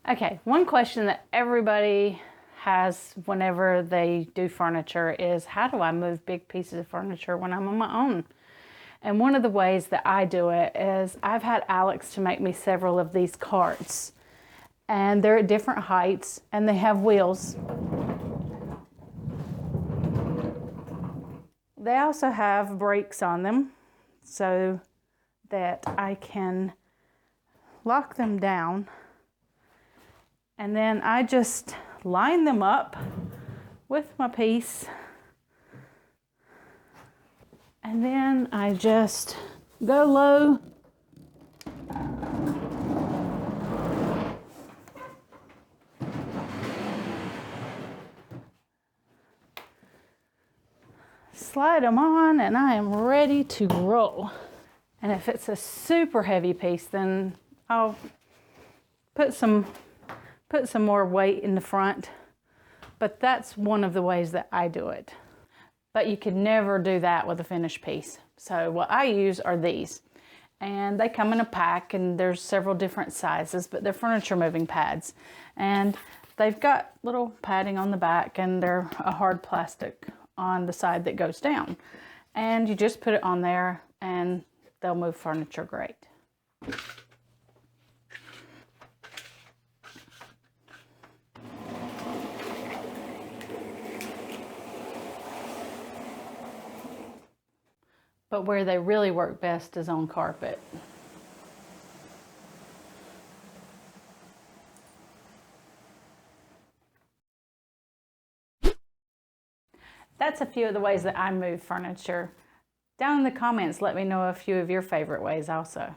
Okay, one question that everybody has whenever they do furniture is, how do I move big pieces of furniture when I'm on my own? And one of the ways that I do it is I've had Alex to make me several of these carts. And they're at different heights and they have wheels. They also have brakes on them so that I can lock them down. And then I just line them up with my piece. And then I just go low. Slide them on and I am ready to roll. And if it's a super heavy piece, then I'll put some more weight in the front. But that's one of the ways that I do it. But you could never do that with a finished piece. So what I use are these. And they come in a pack and there's several different sizes, but they're furniture moving pads. And they've got little padding on the back and they're a hard plastic on the side that goes down. And you just put it on there and they'll move furniture great. But where they really work best is on carpet. That's a few of the ways that I move furniture. Down in the comments, let me know a few of your favorite ways also.